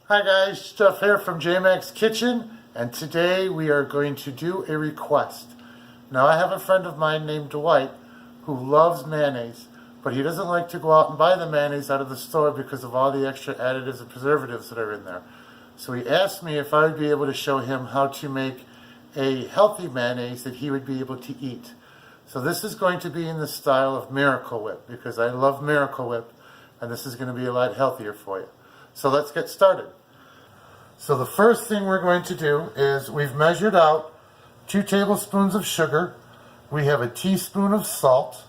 Hi guys, Jeff here from JMax Kitchen, and today we are going to do a request. Now I have a friend of mine named Dwight who loves mayonnaise, but he doesn't like to go out and buy the mayonnaise out of the store because of all the extra additives and preservatives that are in there. So he asked me if I would be able to show him how to make a healthy mayonnaise that he would be able to eat. So this is going to be in the style of Miracle Whip because I love Miracle Whip, and this is going to be a lot healthier for you. So let's get started. So the first thing we're going to do is we've measured out 2 tablespoons of sugar. We have a teaspoon of salt.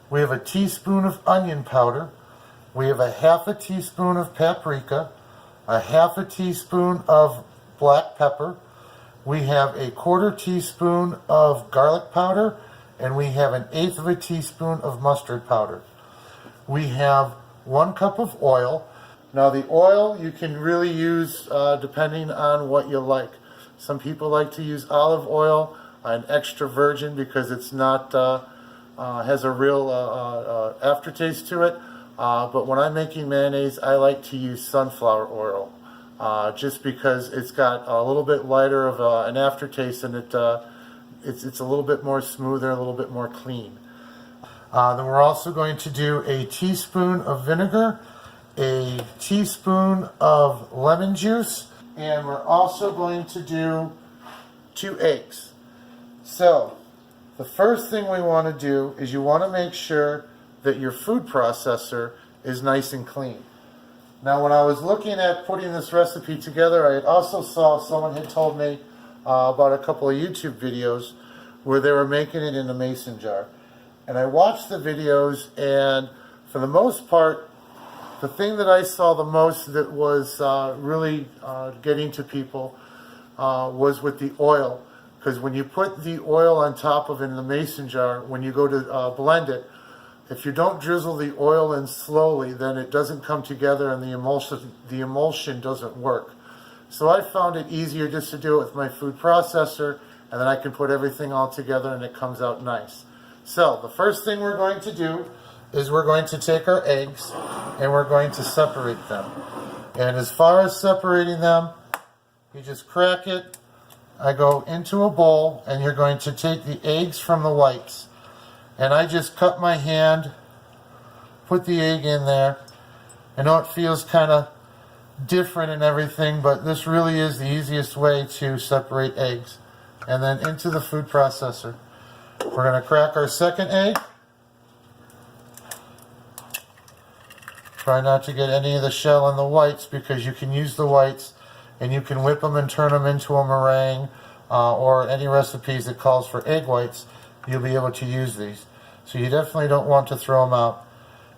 We have a teaspoon of onion powder. We have a half a teaspoon of paprika, a half a teaspoon of black pepper. We have a 1/4 teaspoon of garlic powder, and we have an 1/8 of a teaspoon of mustard powder. We have 1 cup of oil. Now the oil you can really use depending on what you like. Some people like to use olive oil, an extra virgin, because it's not has a real aftertaste to it. But when I'm making mayonnaise, I like to use sunflower oil, just because it's got a little bit lighter of an aftertaste, and it's a little bit more smoother, a little bit more clean. Then we're also going to do a teaspoon of vinegar, a teaspoon of lemon juice, and we're also going to do 2 eggs. So the first thing we want to do is you want to make sure that your food processor is nice and clean. Now when I was looking at putting this recipe together, I had also saw someone had told me about a couple of YouTube videos where they were making it in a mason jar. And I watched the videos, and for the most part, the thing that I saw the most that was really getting to people was with the oil. Because when you put the oil on top of it in the mason jar, when you go to blend it, if you don't drizzle the oil in slowly, then it doesn't come together and the emulsion doesn't work. So I found it easier just to do it with my food processor, and then I can put everything all together and it comes out nice. So the first thing we're going to do is we're going to take our eggs and we're going to separate them. And as far as separating them, you just crack it. I go into a bowl, and you're going to take the eggs from the whites. And I just cut my hand, put the egg in there. I know it feels kind of different and everything, but this really is the easiest way to separate eggs. And then into the food processor. We're going to crack our second egg. Try not to get any of the shell in the whites, because you can use the whites and you can whip them and turn them into a meringue, or any recipes that calls for egg whites, you'll be able to use these. So you definitely don't want to throw them out.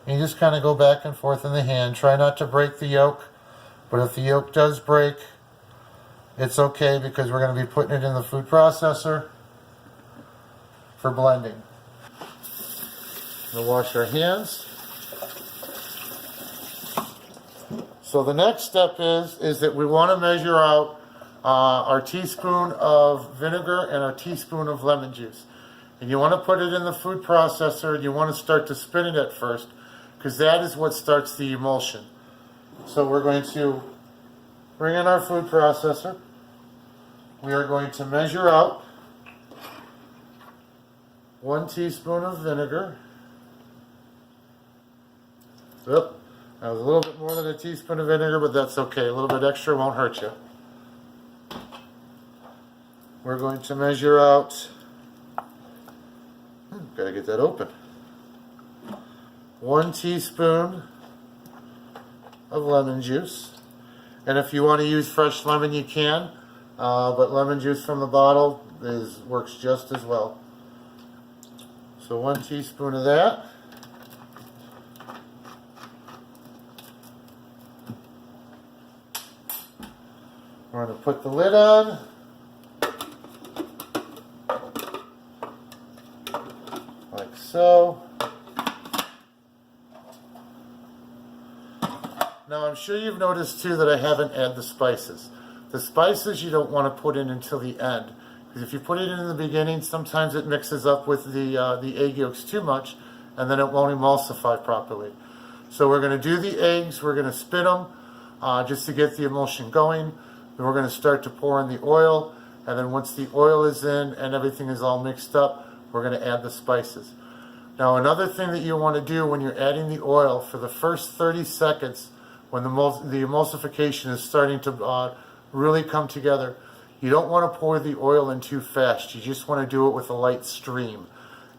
And you just kind of go back and forth in the hand. Try not to break the yolk, but if the yolk does break, it's okay, because we're going to be putting it in the food processor for blending. We'll wash our hands. So the next step is that we want to measure out our teaspoon of vinegar and our teaspoon of lemon juice. And you want to put it in the food processor, and you want to start to spin it at first, because that is what starts the emulsion. So we're going to bring in our food processor. We are going to measure out 1 teaspoon of vinegar. Oop. That was a little bit more than a teaspoon of vinegar, but that's okay. A little bit extra won't hurt you. We're going to measure out, gotta get that open, 1 teaspoon of lemon juice. And if you want to use fresh lemon, you can, but lemon juice from the bottle works just as well. So 1 teaspoon of that. We're going to put the lid on. Like so. Now I'm sure you've noticed too that I haven't added the spices. The spices you don't want to put in until the end, because if you put it in the beginning, sometimes it mixes up with the egg yolks too much, and then it won't emulsify properly. So we're going to do the eggs, we're going to spin them, just to get the emulsion going. Then we're going to start to pour in the oil, and then once the oil is in and everything is all mixed up, we're going to add the spices. Now another thing that you want to do when you're adding the oil, for the first 30 seconds, when the emulsification is starting to really come together, you don't want to pour the oil in too fast. You just want to do it with a light stream.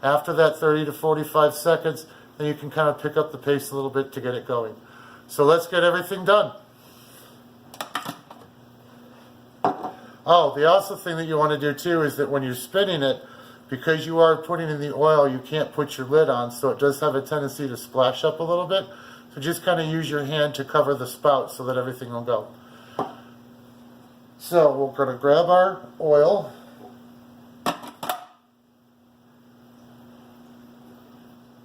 After that 30 to 45 seconds, then you can kind of pick up the pace a little bit to get it going. So let's get everything done. Oh, the also thing that you want to do too is that when you're spinning it, because you are putting in the oil, you can't put your lid on, so it does have a tendency to splash up a little bit. So just kind of use your hand to cover the spout so that everything will go. So we're going to grab our oil.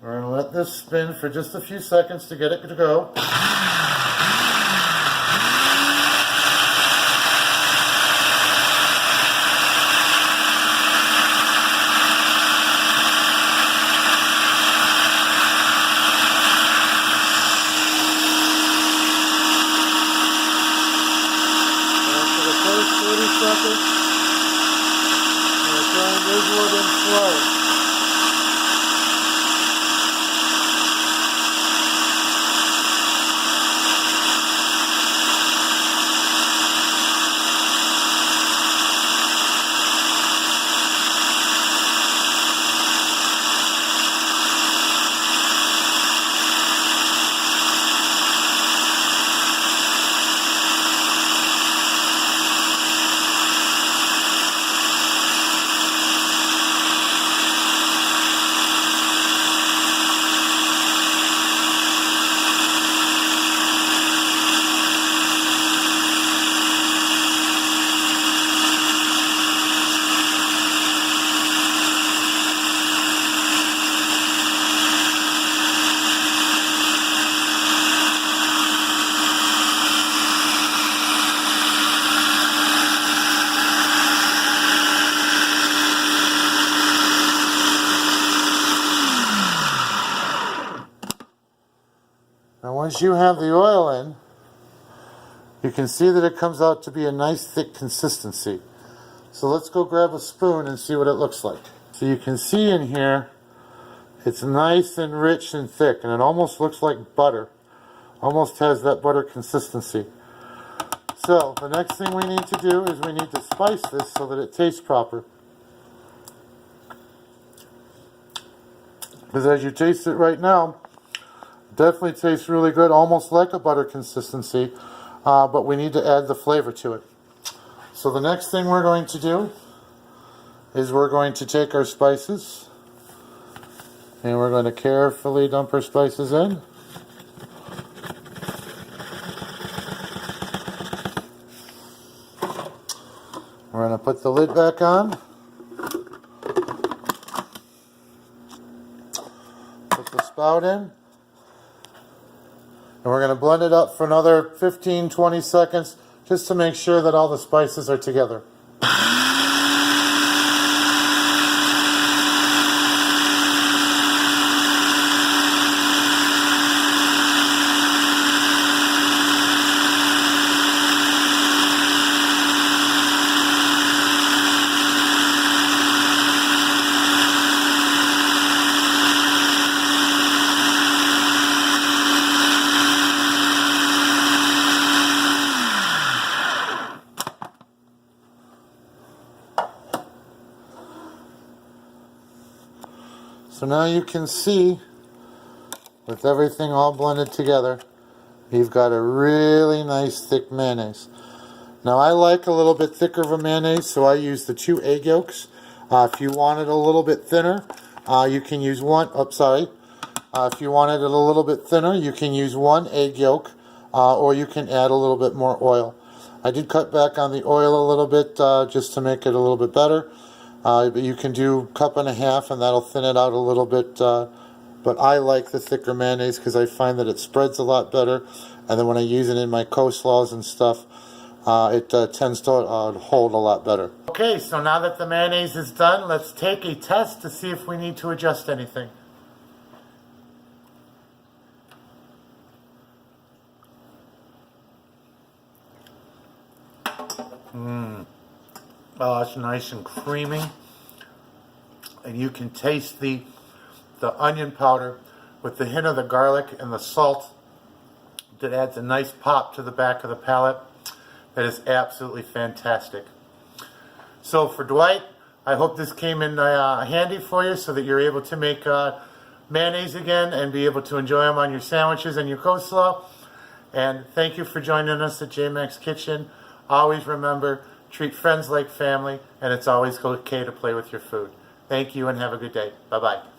We're going to let this spin for just a few seconds to get it to go. Now once you have the oil in, you can see that it comes out to be a nice thick consistency. So let's go grab a spoon and see what it looks like. So you can see in here, it's nice and rich and thick, and it almost looks like butter. Almost has that butter consistency. So the next thing we need to do is we need to spice this so that it tastes proper. Because as you taste it right now, it definitely tastes really good, almost like a butter consistency, but we need to add the flavor to it. So the next thing we're going to do is we're going to take our spices and we're going to carefully dump our spices in. We're going to put the lid back on. Put the spout in. And we're going to blend it up for another 15-20 seconds just to make sure that all the spices are together. So now you can see, with everything all blended together, you've got a really nice thick mayonnaise. Now I like a little bit thicker of a mayonnaise, so I use the 2 egg yolks. If you want it a little bit thinner, you can use one. If you want it a little bit thinner, you can use 1 egg yolk, or you can add a little bit more oil. I did cut back on the oil a little bit just to make it a little bit better. But you can do 1.5 cups and that'll thin it out a little bit. But I like the thicker mayonnaise because I find that it spreads a lot better. And then when I use it in my coleslaws and stuff, it tends to hold a lot better. Okay, so now that the mayonnaise is done, let's take a test to see if we need to adjust anything. Oh, it's nice and creamy. And you can taste the onion powder with the hint of the garlic and the salt that adds a nice pop to the back of the palate. That is absolutely fantastic. So for Dwight, I hope this came in handy for you so that you're able to make mayonnaise again and be able to enjoy them on your sandwiches and your coleslaw. And thank you for joining us at JMax Kitchen. Always remember, treat friends like family, and it's always okay to play with your food. Thank you and have a good day. Bye-bye.